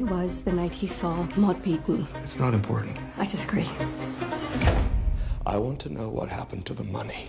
It was the night he saw Maud beaten. It's not important. I disagree. I want to know what happened to the money.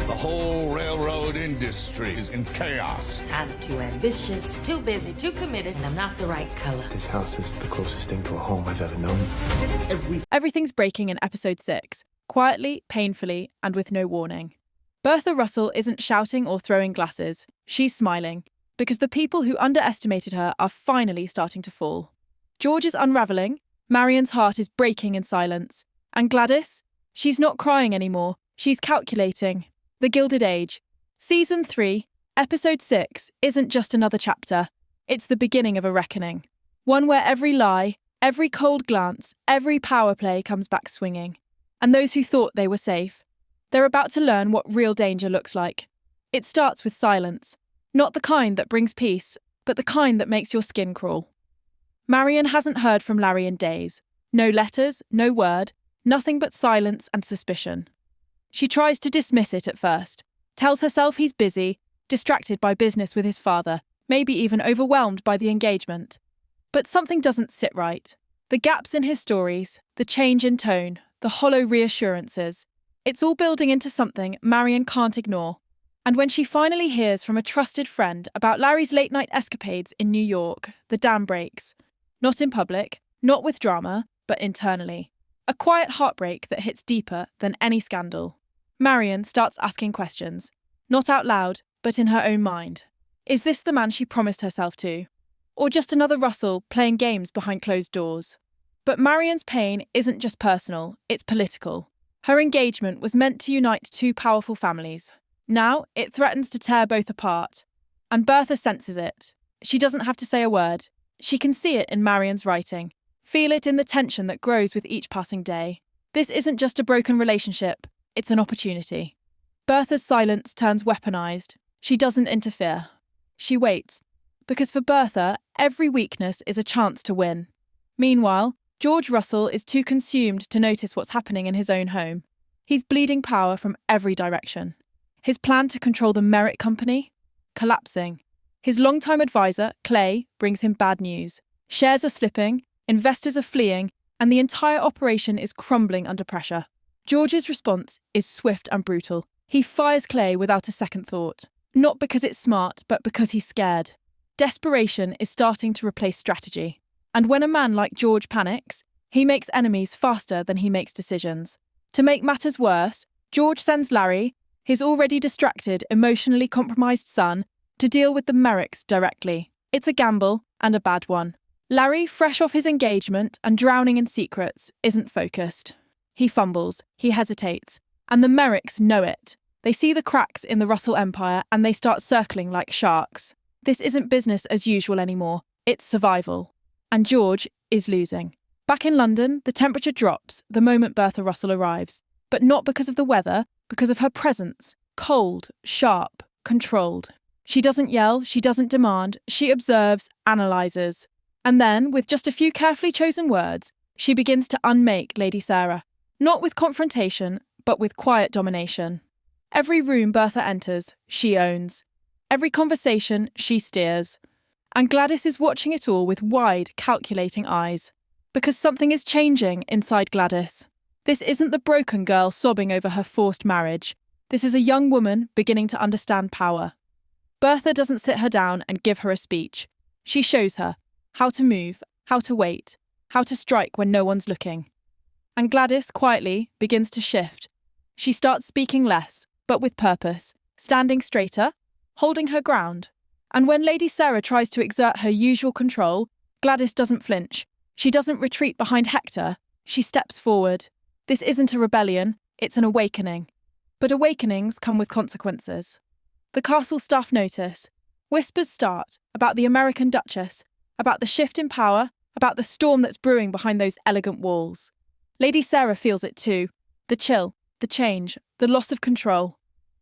The whole railroad industry is in chaos. I'm too ambitious, too busy, too committed, and I'm not the right color. This house is the closest thing to a home I've ever known. Everything's breaking in episode 6, quietly, painfully, and with no warning. Bertha Russell isn't shouting or throwing glasses. She's smiling, because the people who underestimated her are finally starting to fall. George is unravelling, Marian's heart is breaking in silence, and Gladys? She's not crying anymore, she's calculating. The Gilded Age. Season 3, Episode 6 isn't just another chapter, it's the beginning of a reckoning. One where every lie, every cold glance, every power play comes back swinging. And those who thought they were safe, they're about to learn what real danger looks like. It starts with silence. Not the kind that brings peace, but the kind that makes your skin crawl. Marian hasn't heard from Larry in days. No letters, no word, nothing but silence and suspicion. She tries to dismiss it at first, tells herself he's busy, distracted by business with his father, maybe even overwhelmed by the engagement. But something doesn't sit right. The gaps in his stories, the change in tone, the hollow reassurances. It's all building into something Marian can't ignore. And when she finally hears from a trusted friend about Larry's late-night escapades in New York, the dam breaks. Not in public, not with drama, but internally. A quiet heartbreak that hits deeper than any scandal. Marian starts asking questions, not out loud, but in her own mind. Is this the man she promised herself to? Or just another Russell playing games behind closed doors? But Marian's pain isn't just personal, it's political. Her engagement was meant to unite two powerful families. Now, it threatens to tear both apart. And Bertha senses it. She doesn't have to say a word. She can see it in Marian's writing, feel it in the tension that grows with each passing day. This isn't just a broken relationship, it's an opportunity. Bertha's silence turns weaponized. She doesn't interfere. She waits, because for Bertha, every weakness is a chance to win. Meanwhile, George Russell is too consumed to notice what's happening in his own home. He's bleeding power from every direction. His plan to control the Merrick Company? Collapsing. His longtime advisor, Clay, brings him bad news. Shares are slipping, investors are fleeing, and the entire operation is crumbling under pressure. George's response is swift and brutal. He fires Clay without a second thought. Not because it's smart, but because he's scared. Desperation is starting to replace strategy. And when a man like George panics, he makes enemies faster than he makes decisions. To make matters worse, George sends Larry, his already distracted, emotionally compromised son, to deal with the Merricks directly. It's a gamble, and a bad one. Larry, fresh off his engagement and drowning in secrets, isn't focused. He fumbles, he hesitates, and the Merricks know it. They see the cracks in the Russell Empire and they start circling like sharks. This isn't business as usual anymore, it's survival. And George is losing. Back in London, the temperature drops the moment Bertha Russell arrives, but not because of the weather, because of her presence. Cold, sharp, controlled. She doesn't yell, she doesn't demand, she observes, analyses. And then, with just a few carefully chosen words, she begins to unmake Lady Sarah. Not with confrontation, but with quiet domination. Every room Bertha enters, she owns. Every conversation, she steers. And Gladys is watching it all with wide, calculating eyes. Because something is changing inside Gladys. This isn't the broken girl sobbing over her forced marriage. This is a young woman beginning to understand power. Bertha doesn't sit her down and give her a speech. She shows her how to move, how to wait, how to strike when no one's looking. And Gladys, quietly, begins to shift. She starts speaking less, but with purpose, standing straighter, holding her ground. And when Lady Sarah tries to exert her usual control, Gladys doesn't flinch. She doesn't retreat behind Hector. She steps forward. This isn't a rebellion, it's an awakening. But awakenings come with consequences. The castle staff notice. Whispers start about the American Duchess, about the shift in power, about the storm that's brewing behind those elegant walls. Lady Sarah feels it too. The chill, the change, the loss of control.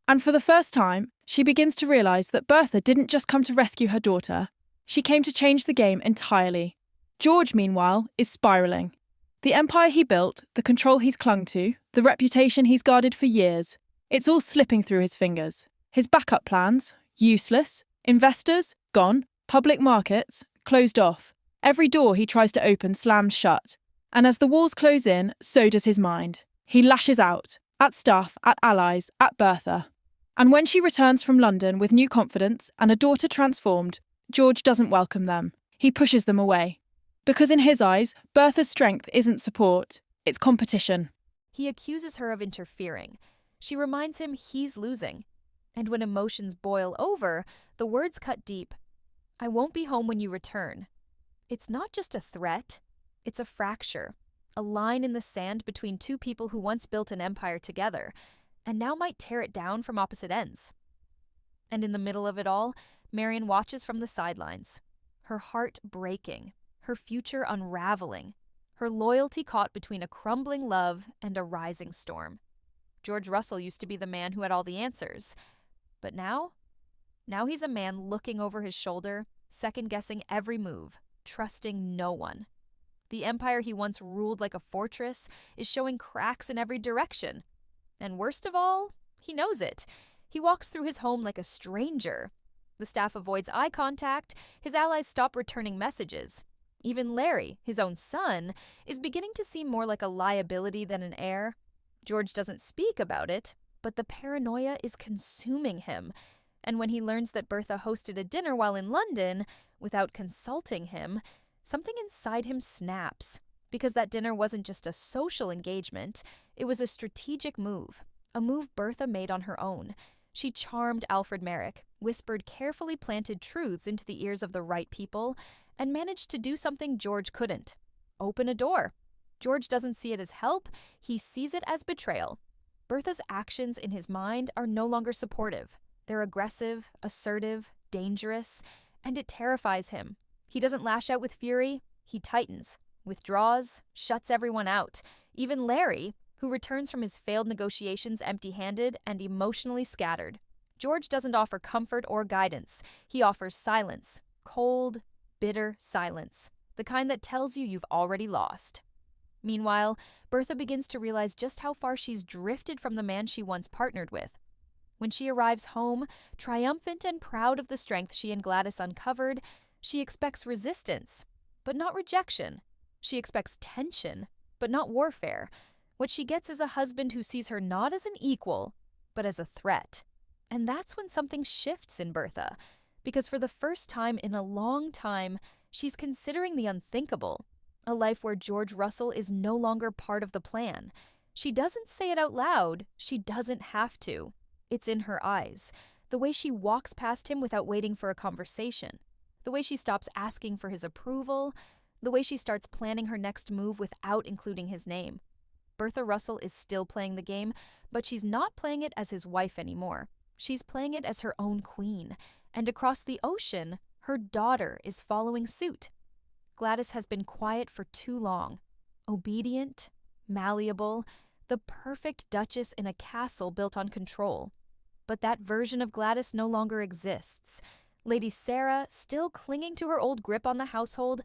And for the first time, she begins to realise that Bertha didn't just come to rescue her daughter. She came to change the game entirely. George, meanwhile, is spiralling. The empire he built, the control he's clung to, the reputation he's guarded for years, it's all slipping through his fingers. His backup plans, useless. Investors, gone. Public markets, closed off. Every door he tries to open slams shut, and as the walls close in, so does his mind. He lashes out, at staff, at allies, at Bertha. And when she returns from London with new confidence and a daughter transformed, George doesn't welcome them. He pushes them away. Because in his eyes, Bertha's strength isn't support, it's competition. He accuses her of interfering. She reminds him he's losing. And when emotions boil over, the words cut deep. I won't be home when you return. It's not just a threat, it's a fracture, a line in the sand between two people who once built an empire together, and now might tear it down from opposite ends. And in the middle of it all, Marian watches from the sidelines, her heart breaking, her future unraveling, her loyalty caught between a crumbling love and a rising storm. George Russell used to be the man who had all the answers, but now he's a man looking over his shoulder, second-guessing every move, trusting no one. The empire he once ruled like a fortress is showing cracks in every direction. And worst of all, he knows it. He walks through his home like a stranger. The staff avoids eye contact, his allies stop returning messages. Even Larry, his own son, is beginning to seem more like a liability than an heir. George doesn't speak about it, but the paranoia is consuming him. And when he learns that Bertha hosted a dinner while in London, without consulting him, something inside him snaps. Because that dinner wasn't just a social engagement, it was a strategic move. A move Bertha made on her own. She charmed Alfred Merrick, whispered carefully planted truths into the ears of the right people, and managed to do something George couldn't. Open a door. George doesn't see it as help, he sees it as betrayal. Bertha's actions in his mind are no longer supportive. They're aggressive, assertive, dangerous, and it terrifies him. He doesn't lash out with fury, he tightens, withdraws, shuts everyone out, even Larry, who returns from his failed negotiations empty-handed and emotionally scattered. George doesn't offer comfort or guidance. He offers silence, cold, bitter silence, the kind that tells you you've already lost. Meanwhile, Bertha begins to realize just how far she's drifted from the man she once partnered with. When she arrives home, triumphant and proud of the strength she and Gladys uncovered, she expects resistance, but not rejection. She expects tension, but not warfare. What she gets is a husband who sees her not as an equal, but as a threat. And that's when something shifts in Bertha, because for the first time in a long time, she's considering the unthinkable, a life where George Russell is no longer part of the plan. She doesn't say it out loud, she doesn't have to. It's in her eyes, the way she walks past him without waiting for a conversation, the way she stops asking for his approval, the way she starts planning her next move without including his name. Bertha Russell is still playing the game, but she's not playing it as his wife anymore. She's playing it as her own queen, and across the ocean, her daughter is following suit. Gladys has been quiet for too long, obedient, malleable, the perfect duchess in a castle built on control. But that version of Gladys no longer exists. Lady Sarah, still clinging to her old grip on the household,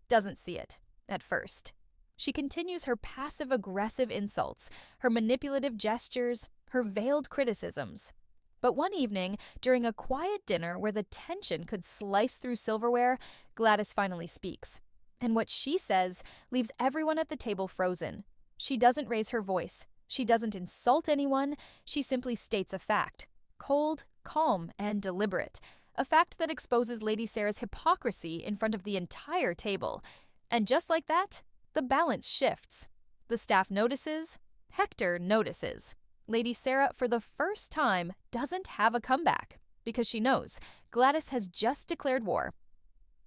doesn't see it, at first. She continues her passive-aggressive insults, her manipulative gestures, her veiled criticisms. But one evening, during a quiet dinner where the tension could slice through silverware, Gladys finally speaks. And what she says leaves everyone at the table frozen. She doesn't raise her voice. She doesn't insult anyone. She simply states a fact. Cold, calm, and deliberate. A fact that exposes Lady Sarah's hypocrisy in front of the entire table. And just like that, the balance shifts. The staff notices. Hector notices. Lady Sarah, for the first time, doesn't have a comeback, because she knows Gladys has just declared war.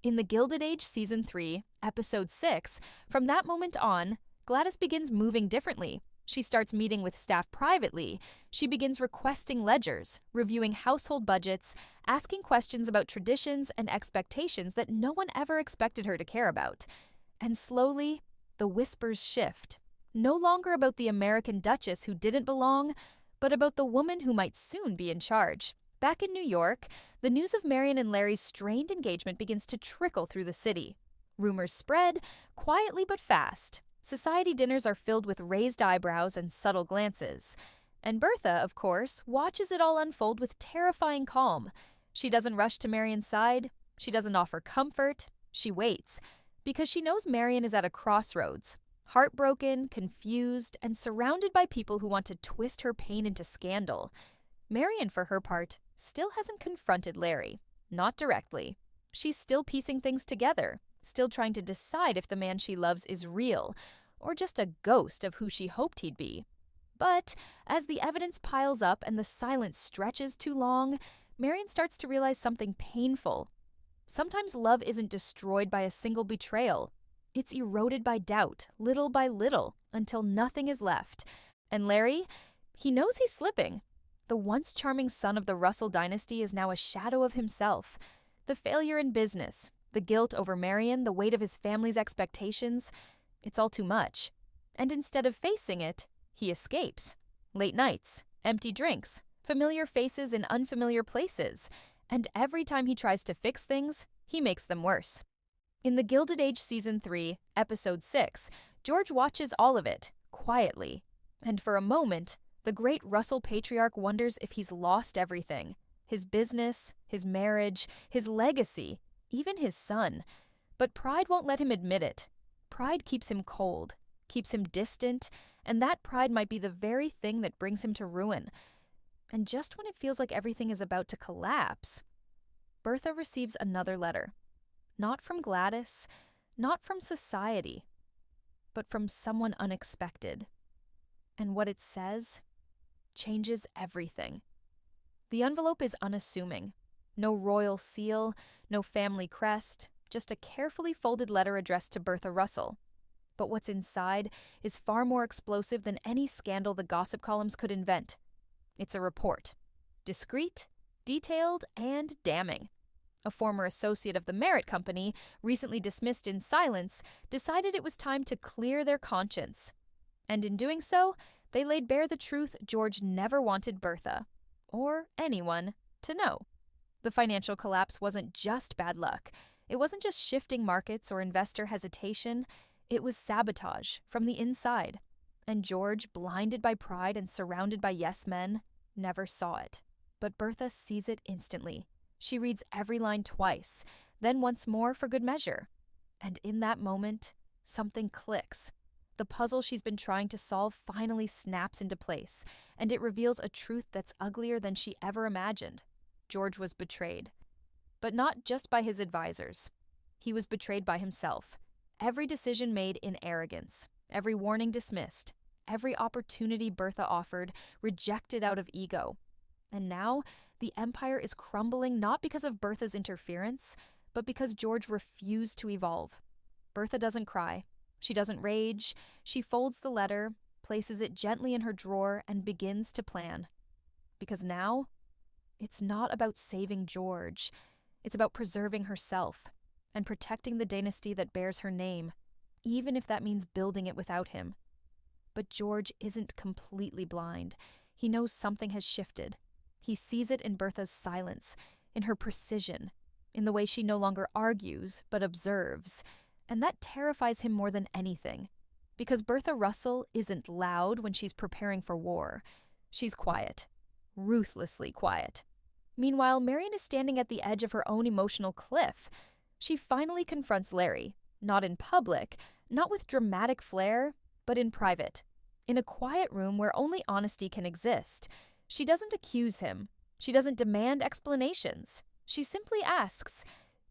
In the Gilded Age Season 3, Episode 6, from that moment on, Gladys begins moving differently. She starts meeting with staff privately. She begins requesting ledgers, reviewing household budgets, asking questions about traditions and expectations that no one ever expected her to care about. And slowly, the whispers shift. No longer about the American Duchess who didn't belong, but about the woman who might soon be in charge. Back in New York, the news of Marian and Larry's strained engagement begins to trickle through the city. Rumors spread, quietly but fast. Society dinners are filled with raised eyebrows and subtle glances. And Bertha, of course, watches it all unfold with terrifying calm. She doesn't rush to Marian's side. She doesn't offer comfort. She waits. Because she knows Marian is at a crossroads, heartbroken, confused, and surrounded by people who want to twist her pain into scandal. Marian, for her part, still hasn't confronted Larry. Not directly. She's still piecing things together, still trying to decide if the man she loves is real, or just a ghost of who she hoped he'd be. But as the evidence piles up and the silence stretches too long, Marian starts to realize something painful. Sometimes love isn't destroyed by a single betrayal. It's eroded by doubt, little by little, until nothing is left. And Larry, he knows he's slipping. The once charming son of the Russell dynasty is now a shadow of himself. The failure in business, the guilt over Marian, the weight of his family's expectations, it's all too much. And instead of facing it, he escapes. Late nights, empty drinks, familiar faces in unfamiliar places. And every time he tries to fix things, he makes them worse. In the Gilded Age Season 3, Episode 6, George watches all of it, quietly. And for a moment, the great Russell patriarch wonders if he's lost everything. His business, his marriage, his legacy, even his son. But pride won't let him admit it. Pride keeps him cold, keeps him distant, and that pride might be the very thing that brings him to ruin. And just when it feels like everything is about to collapse, Bertha receives another letter. Not from Gladys, not from society, but from someone unexpected. And what it says changes everything. The envelope is unassuming. No royal seal, no family crest, just a carefully folded letter addressed to Bertha Russell. But what's inside is far more explosive than any scandal the gossip columns could invent. It's a report. Discreet, detailed, and damning. A former associate of the Merit Company, recently dismissed in silence, decided it was time to clear their conscience. And in doing so, they laid bare the truth George never wanted Bertha, or anyone, to know. The financial collapse wasn't just bad luck. It wasn't just shifting markets or investor hesitation. It was sabotage from the inside. And George, blinded by pride and surrounded by yes men, never saw it. But Bertha sees it instantly. She reads every line twice, then once more for good measure. And in that moment, something clicks. The puzzle she's been trying to solve finally snaps into place, and it reveals a truth that's uglier than she ever imagined. George was betrayed. But not just by his advisors. He was betrayed by himself. Every decision made in arrogance, every warning dismissed, every opportunity Bertha offered rejected out of ego. And now, the empire is crumbling not because of Bertha's interference, but because George refused to evolve. Bertha doesn't cry. She doesn't rage. She folds the letter, places it gently in her drawer, and begins to plan. Because now, it's not about saving George. It's about preserving herself and protecting the dynasty that bears her name, even if that means building it without him. But George isn't completely blind. He knows something has shifted. He sees it in Bertha's silence, in her precision, in the way she no longer argues, but observes. And that terrifies him more than anything. Because Bertha Russell isn't loud when she's preparing for war. She's quiet. Ruthlessly quiet. Meanwhile, Marian is standing at the edge of her own emotional cliff. She finally confronts Larry, not in public, not with dramatic flair, but in private. In a quiet room where only honesty can exist. She doesn't accuse him. She doesn't demand explanations. She simply asks,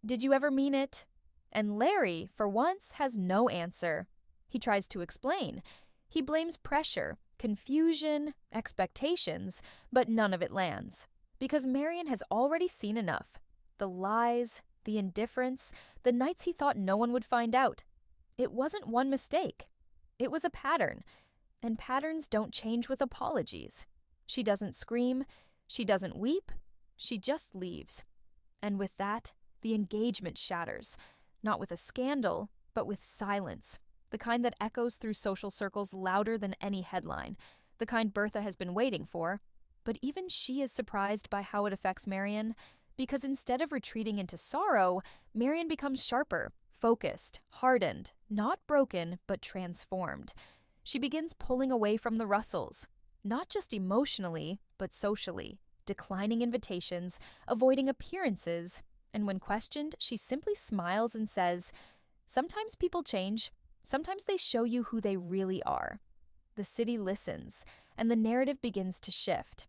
"Did you ever mean it?" And Larry, for once, has no answer. He tries to explain. He blames pressure, confusion, expectations, but none of it lands. Because Marian has already seen enough. The lies, the indifference, the nights he thought no one would find out. It wasn't one mistake. It was a pattern. And patterns don't change with apologies. She doesn't scream. She doesn't weep. She just leaves. And with that, the engagement shatters. Not with a scandal, but with silence. The kind that echoes through social circles louder than any headline. The kind Bertha has been waiting for. But even she is surprised by how it affects Marian. Because instead of retreating into sorrow, Marian becomes sharper, focused, hardened, not broken, but transformed. She begins pulling away from the Russells. Not just emotionally, but socially. Declining invitations, avoiding appearances. And when questioned, she simply smiles and says, Sometimes people change. Sometimes they show you who they really are. The city listens, and the narrative begins to shift.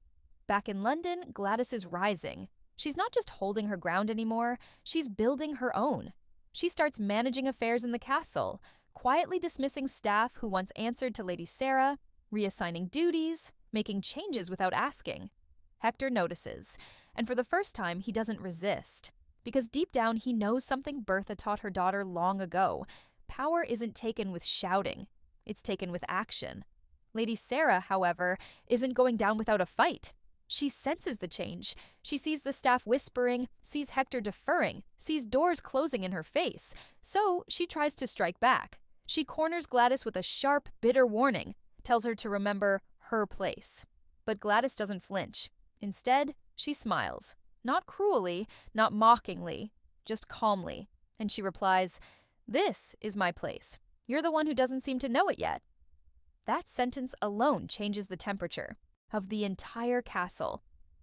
Back in London, Gladys is rising. She's not just holding her ground anymore, she's building her own. She starts managing affairs in the castle, quietly dismissing staff who once answered to Lady Sarah, reassigning duties, making changes without asking. Hector notices, and for the first time, he doesn't resist. Because deep down, he knows something Bertha taught her daughter long ago. Power isn't taken with shouting. It's taken with action. Lady Sarah, however, isn't going down without a fight. She senses the change. She sees the staff whispering, sees Hector deferring, sees doors closing in her face. So she tries to strike back. She corners Gladys with a sharp, bitter warning, tells her to remember her place. But Gladys doesn't flinch. Instead, she smiles. Not cruelly, not mockingly, just calmly. And she replies, "This is my place. You're the one who doesn't seem to know it yet." That sentence alone changes the temperature of the entire castle.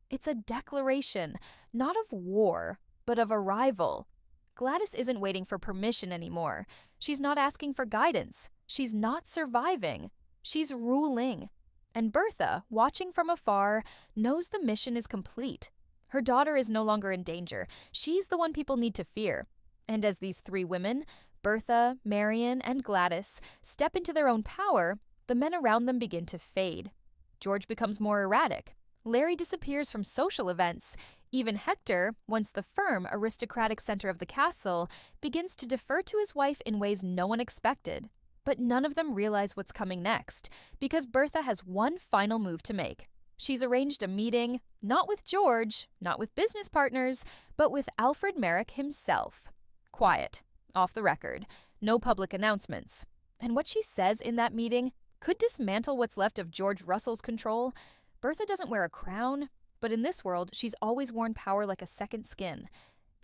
It's a declaration, not of war, but of arrival. Gladys isn't waiting for permission anymore. She's not asking for guidance. She's not surviving. She's ruling. And Bertha, watching from afar, knows the mission is complete. Her daughter is no longer in danger. She's the one people need to fear. And as these three women, Bertha, Marian, and Gladys, step into their own power, the men around them begin to fade. George becomes more erratic. Larry disappears from social events. Even Hector, once the firm, aristocratic center of the castle, begins to defer to his wife in ways no one expected. But none of them realize what's coming next, because Bertha has one final move to make. She's arranged a meeting, not with George, not with business partners, but with Alfred Merrick himself. Quiet, off the record, no public announcements. And what she says in that meeting could dismantle what's left of George Russell's control. Bertha doesn't wear a crown, but in this world, she's always worn power like a second skin.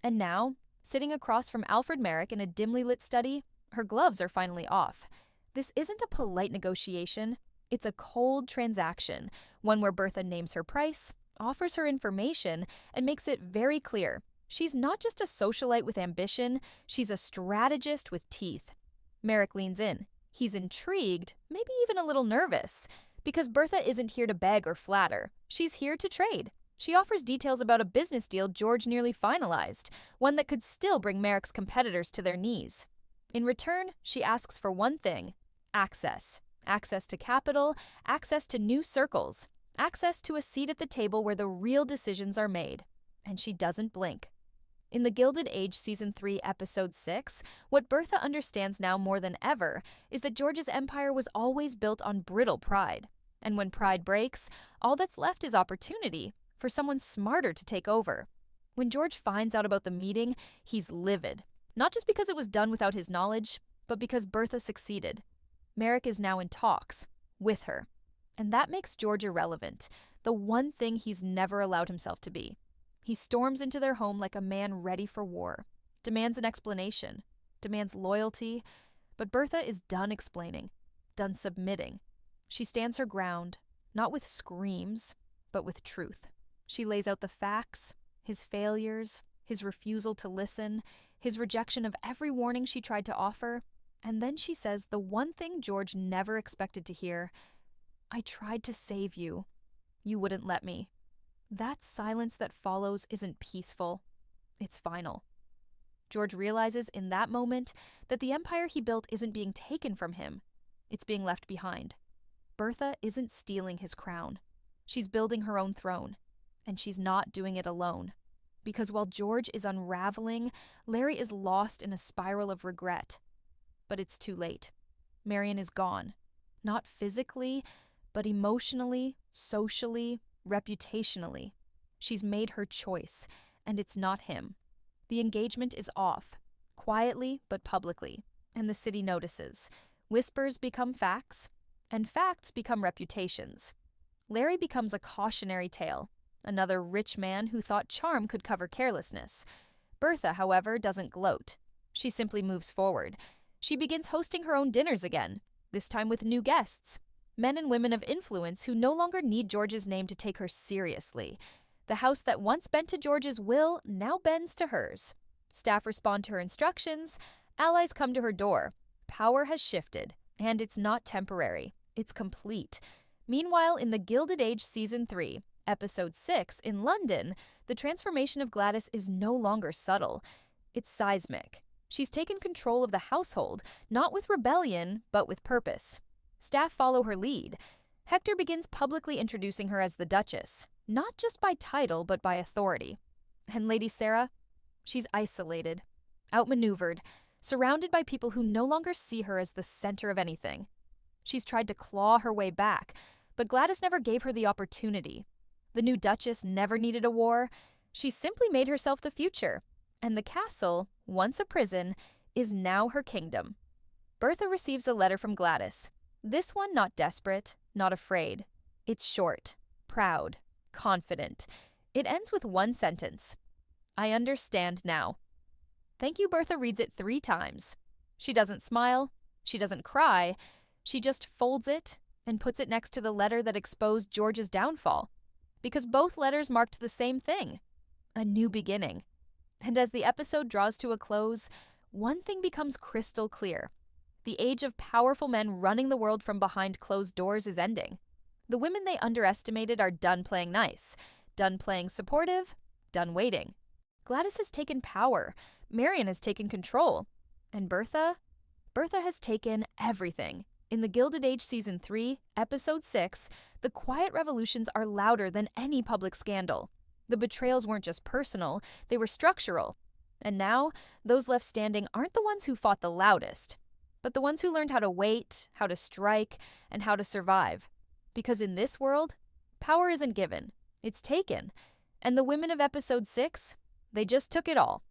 And now, sitting across from Alfred Merrick in a dimly lit study, her gloves are finally off. This isn't a polite negotiation. It's a cold transaction, one where Bertha names her price, offers her information, and makes it very clear. She's not just a socialite with ambition, she's a strategist with teeth. Merrick leans in. He's intrigued, maybe even a little nervous, because Bertha isn't here to beg or flatter. She's here to trade. She offers details about a business deal George nearly finalized, one that could still bring Merrick's competitors to their knees. In return, she asks for one thing: access. Access to capital, access to new circles, access to a seat at the table where the real decisions are made. And she doesn't blink. In the Gilded Age Season 3, Episode 6, what Bertha understands now more than ever is that George's empire was always built on brittle pride. And when pride breaks, all that's left is opportunity for someone smarter to take over. When George finds out about the meeting, he's livid. Not just because it was done without his knowledge, but because Bertha succeeded. Merrick is now in talks with her. And that makes George irrelevant, the one thing he's never allowed himself to be. He storms into their home like a man ready for war, demands an explanation, demands loyalty, but Bertha is done explaining, done submitting. She stands her ground, not with screams, but with truth. She lays out the facts, his failures, his refusal to listen, his rejection of every warning she tried to offer, and then she says the one thing George never expected to hear: "I tried to save you. You wouldn't let me." That silence that follows isn't peaceful. It's final. George realizes in that moment that the empire he built isn't being taken from him. It's being left behind. Bertha isn't stealing his crown. She's building her own throne. And she's not doing it alone. Because while George is unraveling, Larry is lost in a spiral of regret. But it's too late. Marian is gone. Not physically, but emotionally, socially, reputationally. She's made her choice, and it's not him. The engagement is off, quietly but publicly, and the city notices. Whispers become facts, and facts become reputations. Larry becomes a cautionary tale, another rich man who thought charm could cover carelessness. Bertha, however, doesn't gloat. She simply moves forward. She begins hosting her own dinners again, this time with new guests. Men and women of influence who no longer need George's name to take her seriously. The house that once bent to George's will now bends to hers. Staff respond to her instructions, Allies come to her door. Power has shifted, and it's not temporary. It's complete. Meanwhile, in the Gilded Age Season 3, Episode 6, in London, the transformation of Gladys is no longer subtle. It's seismic. She's taken control of the household, not with rebellion, but with purpose. Staff follow her lead. Hector begins publicly introducing her as the Duchess, not just by title, but by authority. And Lady Sarah? She's isolated, outmaneuvered, surrounded by people who no longer see her as the center of anything. She's tried to claw her way back, but Gladys never gave her the opportunity. The new Duchess never needed a war. She simply made herself the future. And the castle, once a prison, is now her kingdom. Bertha receives a letter from Gladys. This one not desperate, not afraid. It's short, proud, confident. It ends with one sentence. I understand now. Thank you, Bertha reads it 3 times. She doesn't smile. She doesn't cry. She just folds it and puts it next to the letter that exposed George's downfall. Because both letters marked the same thing, a new beginning. And as the episode draws to a close, one thing becomes crystal clear. The age of powerful men running the world from behind closed doors is ending. The women they underestimated are done playing nice, done playing supportive, done waiting. Gladys has taken power, Marian has taken control, and Bertha has taken everything. In the Gilded Age Season 3, Episode 6, the quiet revolutions are louder than any public scandal. The betrayals weren't just personal, they were structural. And now, those left standing aren't the ones who fought the loudest, but the ones who learned how to wait, how to strike, and how to survive. Because in this world, power isn't given, it's taken. And the women of Episode 6, they just took it all.